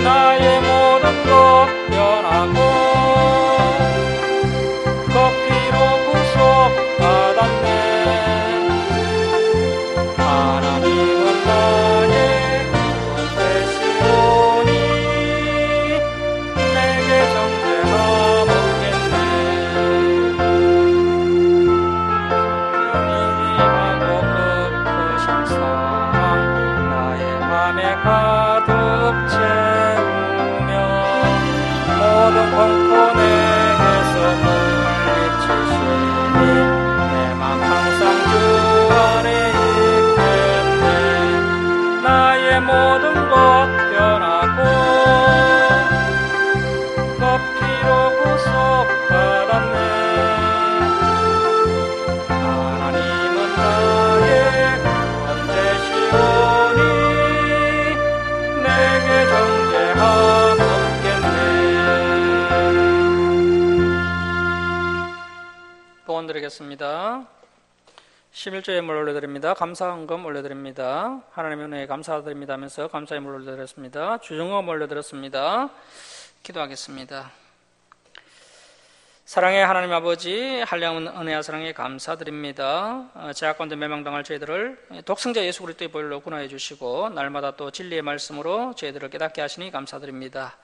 나의 모든 것 변하고 그 피로 구속받았네. 하나님은 나의 구원 되시오니 내게 정죄하옵겠네. 선명히하고 크신 사랑 나의 맘에 가득 채우며 모든 공포 내게서 물리치시니 내 맘 항상 주 안에 있겠네. 나의 모든 것 변하고 그 피로 구속받았네. 하나님은 나의 구원 되시오니 내게 정죄하옵겠네. 봉헌 드리겠습니다. 11조의 예물 올려드립니다. 감사헌금 올려드립니다. 하나님의 은혜에 감사드립니다 하면서 감사의 예물 올려드렸습니다. 주정금 올려드렸습니다. 기도하겠습니다. 사랑의 하나님 아버지, 한량은 은혜와 사랑에 감사드립니다. 죄악 가운데 멸망당할 저희들을 독생자 예수 그리스도의 보혈로 구원해 주시고 날마다 또 진리의 말씀으로 저희들을 깨닫게 하시니 감사드립니다.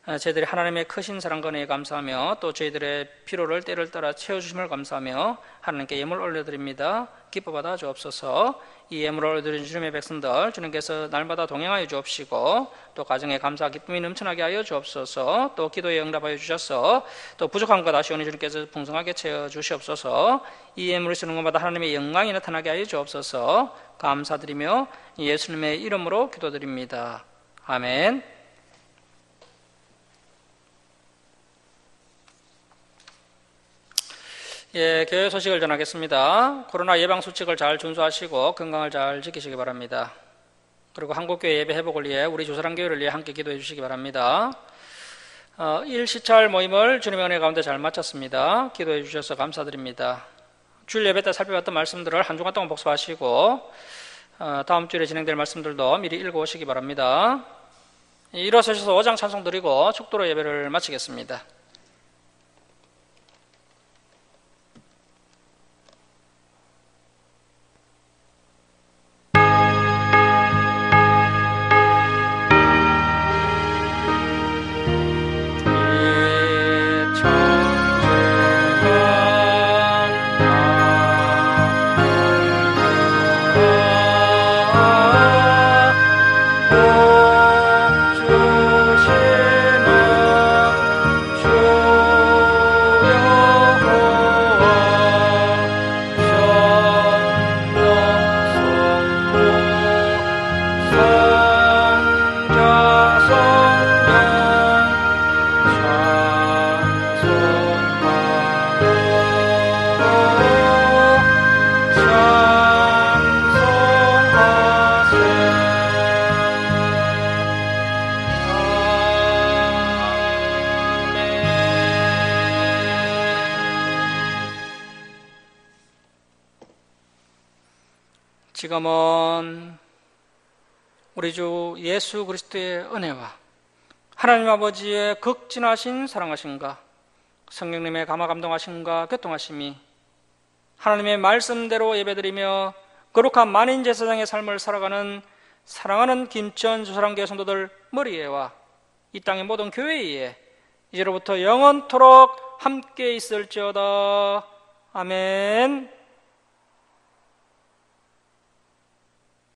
저희들이 하나님의 크신 사랑과 은혜에 감사하며 또 저희들의 피로를 때를 따라 채워주심을 감사하며 하나님께 예물 올려드립니다. 기뻐받아 주옵소서. 이 예물을 올려드린 주님의 백성들 주님께서 날마다 동행하여 주옵시고 또 가정에 감사 기쁨이 넘쳐나게 하여 주옵소서. 또 기도에 응답하여 주셔서 또 부족한 것 아시오니 주님께서 풍성하게 채워주시옵소서. 이 예물을 쓰는 것마다 하나님의 영광이 나타나게 하여 주옵소서. 감사드리며 예수님의 이름으로 기도드립니다. 아멘. 예, 교회 소식을 전하겠습니다. 코로나 예방 수칙을 잘 준수하시고 건강을 잘 지키시기 바랍니다. 그리고 한국교회 예배 회복을 위해 우리 조사랑교회를 위해 함께 기도해 주시기 바랍니다. 일시찰 모임을 주님의 은혜 가운데 잘 마쳤습니다. 기도해 주셔서 감사드립니다. 주일 예배 때 살펴봤던 말씀들을 한 주간 동안 복습하시고 다음 주일에 진행될 말씀들도 미리 읽어오시기 바랍니다. 일어서셔서 5장 찬송 드리고 축도로 예배를 마치겠습니다. 주시는 주 지금은 우리 주 예수 그리스도의 은혜와 하나님 아버지의 극진하신 사랑하심과 성령님의 감화 감동하심과 교통하심이 하나님의 말씀대로 예배드리며 거룩한 만인 제사장의 삶을 살아가는 사랑하는 김천 주사랑교회 성도들 머리에와 이 땅의 모든 교회에 이제로부터 영원토록 함께 있을지어다. 아멘.